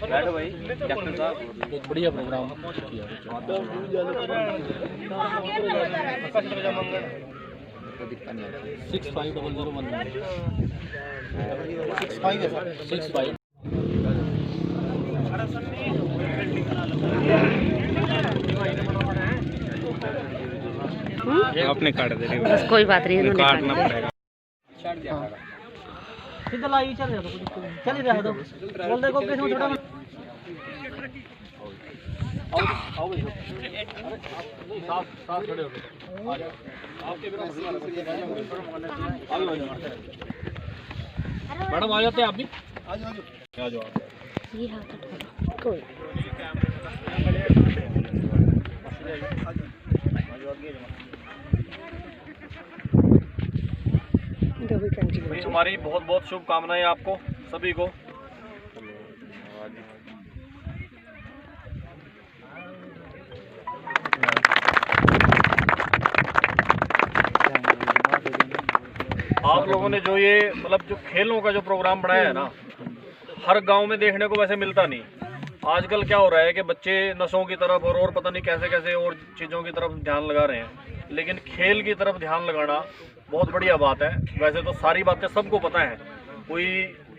बैठो भाई कैप्टन साहब, बहुत बढ़िया प्रोग्राम किया। 650019 आपने काट दे रही हो, बस कोई बात नहीं, काटना पड़ेगा। सीधा लाइव चल रहा था, चल रहा था बोल देखो किस में थोड़ा आओ भाई साफ साफ खड़े हो गए आपके बिना मैडम आ जाते हैं आप भी आ जाओ ये हाथ उठा कोई हमारी बहुत बहुत शुभकामनाएं आपको सभी को। आप लोगों ने जो ये मतलब जो खेलों का जो प्रोग्राम बनाया है ना, हर गांव में देखने को वैसे मिलता नहीं। आजकल क्या हो रहा है कि बच्चे नशों की तरफ और पता नहीं कैसे कैसे और चीज़ों की तरफ ध्यान लगा रहे हैं, लेकिन खेल की तरफ ध्यान लगाना बहुत बढ़िया बात है। वैसे तो सारी बातें सबको पता है, कोई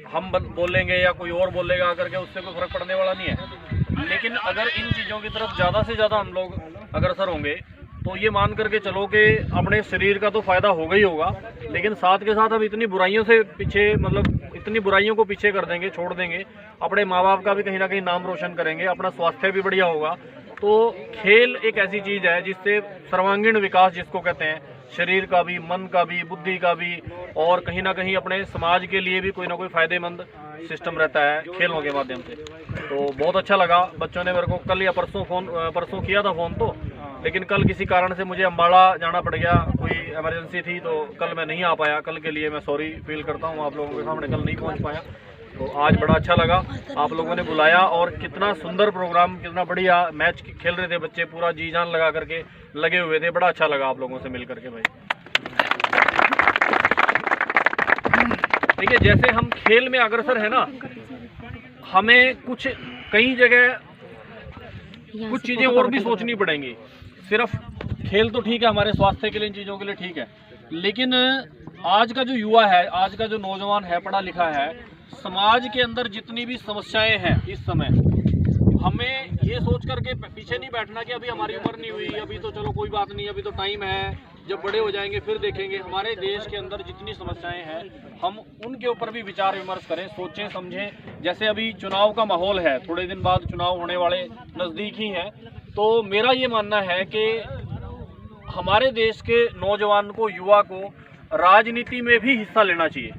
हम बोलेंगे या कोई और बोलेगा आकर के उससे कोई फर्क पड़ने वाला नहीं है, लेकिन अगर इन चीज़ों की तरफ ज़्यादा से ज़्यादा हम लोग अग्रसर होंगे तो ये मान करके चलो कि अपने शरीर का तो फायदा होगा ही होगा, लेकिन साथ के साथ हम इतनी बुराइयों से पीछे मतलब इतनी बुराइयों को पीछे कर देंगे, छोड़ देंगे, अपने माँ बाप का भी कहीं ना कहीं नाम रोशन करेंगे, अपना स्वास्थ्य भी बढ़िया होगा। तो खेल एक ऐसी चीज़ है जिससे सर्वांगीण विकास जिसको कहते हैं, शरीर का भी, मन का भी, बुद्धि का भी, और कहीं ना कहीं अपने समाज के लिए भी कोई ना कोई फायदेमंद सिस्टम रहता है खेलों के माध्यम से। तो बहुत अच्छा लगा, बच्चों ने मेरे को कल या परसों किया था फ़ोन तो, लेकिन कल किसी कारण से मुझे अम्बाड़ा जाना पड़ गया, कोई इमरजेंसी थी, तो कल मैं नहीं आ पाया। कल के लिए मैं सॉरी फील करता हूँ आप लोगों के सामने, कल नहीं पहुँच पाया। तो आज बड़ा अच्छा लगा, आप लोगों ने बुलाया और कितना सुंदर प्रोग्राम, कितना बढ़िया मैच खेल रहे थे बच्चे, पूरा जी जान लगा करके लगे हुए थे। बड़ा अच्छा लगा आप लोगों से मिल करके भाई। देखिए जैसे हम खेल में अग्रसर है ना, हमें कुछ कई जगह कुछ चीज़ें और भी सोचनी पड़ेंगी। सिर्फ खेल तो ठीक है हमारे स्वास्थ्य के लिए, इन चीज़ों के लिए ठीक है, लेकिन आज का जो युवा है, आज का जो नौजवान है, पढ़ा लिखा है, समाज के अंदर जितनी भी समस्याएं हैं इस समय, हमें ये सोच करके पीछे नहीं बैठना कि अभी हमारी उम्र नहीं हुई, अभी तो चलो कोई बात नहीं, अभी तो टाइम है, जब बड़े हो जाएंगे फिर देखेंगे। हमारे देश के अंदर जितनी समस्याएं हैं हम उनके ऊपर भी विचार विमर्श करें, सोचें समझें। जैसे अभी चुनाव का माहौल है, थोड़े दिन बाद चुनाव होने वाले नज़दीक ही हैं, तो मेरा ये मानना है कि हमारे देश के नौजवान को, युवा को राजनीति में भी हिस्सा लेना चाहिए।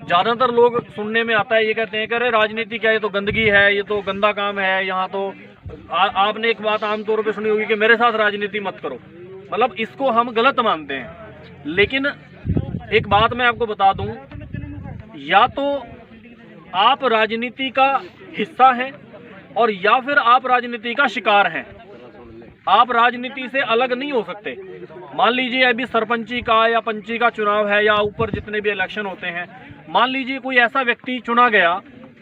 ज़्यादातर लोग सुनने में आता है, ये कहते हैं कि अरे राजनीति क्या, ये तो गंदगी है, ये तो गंदा काम है, यहाँ तो आपने एक बात आमतौर पे सुनी होगी कि मेरे साथ राजनीति मत करो, मतलब इसको हम गलत मानते हैं। लेकिन एक बात मैं आपको बता दूं, या तो आप राजनीति का हिस्सा हैं और या फिर आप राजनीति का शिकार हैं। आप राजनीति से अलग नहीं हो सकते। मान लीजिए अभी सरपंची का या पंची का चुनाव है, या ऊपर जितने भी इलेक्शन होते हैं, मान लीजिए कोई ऐसा व्यक्ति चुना गया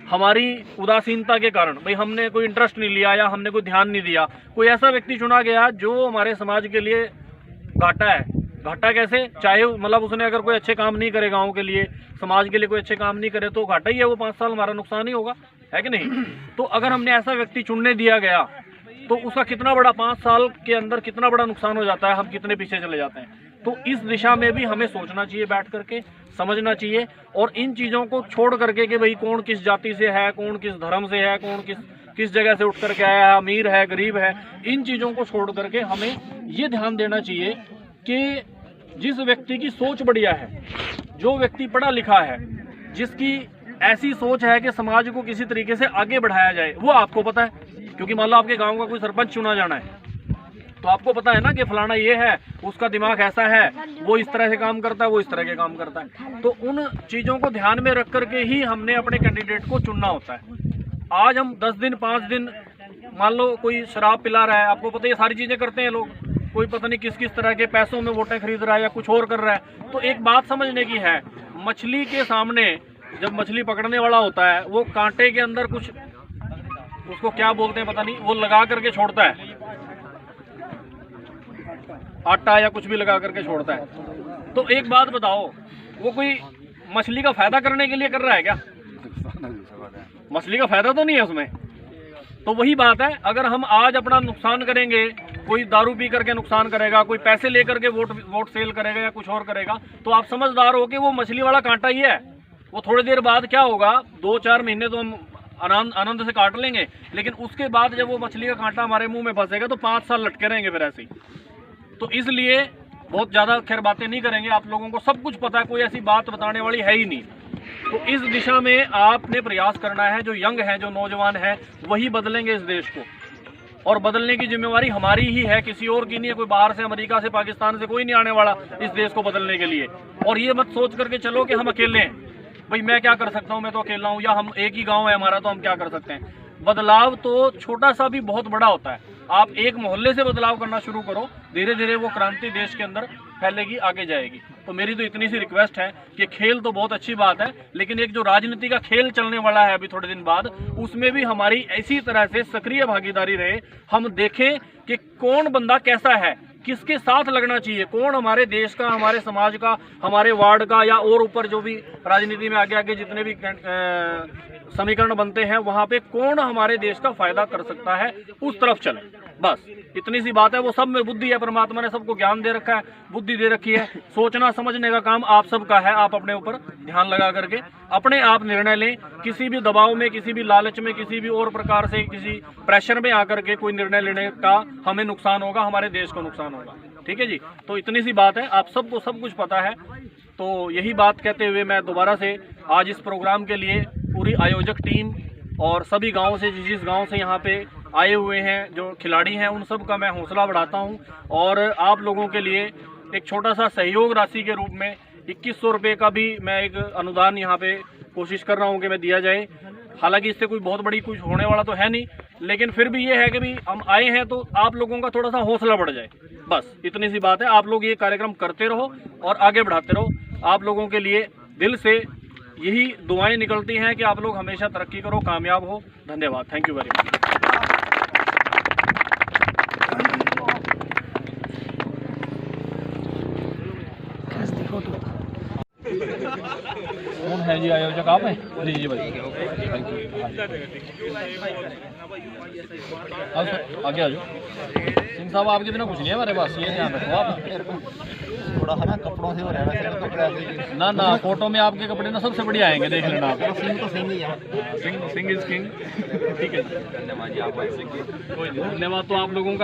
हमारी उदासीनता के कारण, भाई हमने कोई इंटरेस्ट नहीं लिया या हमने कोई ध्यान नहीं दिया, कोई ऐसा व्यक्ति चुना गया जो हमारे समाज के लिए घाटा है। घाटा कैसे, चाहे मतलब उसने अगर कोई अच्छे काम नहीं करे गांव के लिए, समाज के लिए कोई अच्छे काम नहीं करे, तो घाटा ही है, वो 5 साल हमारा नुकसान ही होगा, है कि नहीं। तो अगर हमने ऐसा व्यक्ति चुनने दिया गया तो उसका कितना बड़ा 5 साल के अंदर कितना बड़ा नुकसान हो जाता है, हम कितने पीछे चले जाते हैं। तो इस दिशा में भी हमें सोचना चाहिए, बैठ करके समझना चाहिए, और इन चीज़ों को छोड़ करके कि भाई कौन किस जाति से है, कौन किस धर्म से है, कौन किस जगह से उठ करके आया है, अमीर है गरीब है, इन चीज़ों को छोड़ करके हमें ये ध्यान देना चाहिए कि जिस व्यक्ति की सोच बढ़िया है, जो व्यक्ति पढ़ा लिखा है, जिसकी ऐसी सोच है कि समाज को किसी तरीके से आगे बढ़ाया जाए, वो आपको पता है। क्योंकि मान लो आपके गांव का कोई सरपंच चुना जाना है, तो आपको पता है ना कि फलाना ये है, उसका दिमाग ऐसा है, वो इस तरह से काम करता है, वो इस तरह के काम करता है। तो उन चीज़ों को ध्यान में रख करके ही हमने अपने कैंडिडेट को चुनना होता है। आज हम 10 दिन 5 दिन मान लो कोई शराब पिला रहा है, आपको पता है ये सारी चीज़ें करते हैं लोग, कोई पता नहीं किस किस तरह के पैसों में वोटें खरीद रहा है या कुछ और कर रहा है। तो एक बात समझने की है, मछली के सामने जब मछली पकड़ने वाला होता है वो कांटे के अंदर कुछ, उसको क्या बोलते हैं पता नहीं, वो लगा करके छोड़ता है, आटा या कुछ भी लगा करके छोड़ता है। तो एक बात बताओ, वो कोई मछली का फायदा करने के लिए कर रहा है क्या? मछली का फायदा तो नहीं है उसमें। तो वही बात है, अगर हम आज अपना नुकसान करेंगे, कोई दारू पी करके नुकसान करेगा, कोई पैसे लेकर के वोट सेल करेगा या कुछ और करेगा, तो आप समझदार हो कि वो मछली वाला कांटा ही है। वो थोड़ी देर बाद क्या होगा, 2-4 महीने तो हम आनंद से काट लेंगे, लेकिन उसके बाद जब वो मछली का कांटा हमारे मुंह में फंसेगा तो 5 साल लटके रहेंगे फिर ऐसे ही। तो इसलिए बहुत ज़्यादा खैर बातें नहीं करेंगे, आप लोगों को सब कुछ पता है, कोई ऐसी बात बताने वाली है ही नहीं। तो इस दिशा में आपने प्रयास करना है, जो यंग हैं, जो नौजवान हैं, वही बदलेंगे इस देश को, और बदलने की जिम्मेवारी हमारी ही है, किसी और की नहीं है। कोई बाहर से, अमेरिका से, पाकिस्तान से कोई नहीं आने वाला इस देश को बदलने के लिए। और ये मत सोच करके चलो कि हम अकेले हैं, भाई मैं क्या कर सकता हूँ, मैं तो अकेला हूँ, या हम एक ही गाँव है हमारा तो हम क्या कर सकते हैं। बदलाव तो छोटा सा भी बहुत बड़ा होता है। आप एक मोहल्ले से बदलाव करना शुरू करो, धीरे धीरे वो क्रांति देश के अंदर फैलेगी, आगे जाएगी। तो मेरी तो इतनी सी रिक्वेस्ट है कि खेल तो बहुत अच्छी बात है, लेकिन एक जो राजनीति का खेल चलने वाला है अभी थोड़े दिन बाद, उसमें भी हमारी इसी तरह से सक्रिय भागीदारी रहे। हम देखें कि कौन बंदा कैसा है, किसके साथ लगना चाहिए, कौन हमारे देश का, हमारे समाज का, हमारे वार्ड का, या और ऊपर जो भी राजनीति में आगे आगे जितने भी समीकरण बनते हैं, वहाँ पे कौन हमारे देश का फायदा कर सकता है, उस तरफ चले। बस इतनी सी बात है। वो सब में बुद्धि है, परमात्मा ने सबको ज्ञान दे रखा है, बुद्धि दे रखी है, सोचना समझने का काम आप सबका है। आप अपने ऊपर ध्यान लगा करके अपने आप निर्णय लें, किसी भी दबाव में, किसी भी लालच में, किसी भी और प्रकार से किसी प्रेशर में आकर के कोई निर्णय लेने का हमें नुकसान होगा, हमारे देश को नुकसान होगा। ठीक है जी, तो इतनी सी बात है, आप सबको सब कुछ पता है। तो यही बात कहते हुए मैं दोबारा से आज इस प्रोग्राम के लिए पूरी आयोजक टीम और सभी गाँव से, जिस गाँव से यहाँ पे आए हुए हैं जो खिलाड़ी हैं, उन सब का मैं हौसला बढ़ाता हूं। और आप लोगों के लिए एक छोटा सा सहयोग राशि के रूप में 2100 रुपये का भी मैं एक अनुदान यहाँ पे कोशिश कर रहा हूं कि मैं दिया जाए। हालांकि इससे कोई बहुत बड़ी कुछ होने वाला तो है नहीं, लेकिन फिर भी ये है कि भी हम आए हैं तो आप लोगों का थोड़ा सा हौसला बढ़ जाए, बस इतनी सी बात है। आप लोग ये कार्यक्रम करते रहो और आगे बढ़ाते रहो। आप लोगों के लिए दिल से यही दुआएं निकलती हैं कि आप लोग हमेशा तरक्की करो, कामयाब हो। धन्यवाद, थैंक यू वेरी मच। कौन है जी आयोजक? आप हैं जी? जी भाई, थैंक यू। आगे आ जाओ सिंह साहब, आपके बिना कुछ नहीं है हमारे पास, ये ध्यान रखो आप। थोड़ा है ना, कपड़ों से हो रहा है कपड़े ना ना, फोटो में आपके कपड़े ना सबसे बढ़िया आएंगे, देख लेना आप। सिंह तो सिंह ही है, सिंह इज किंग। ठीक है, धन्यवाद जी, आप कोई धन्यवाद तो आप लोगों का।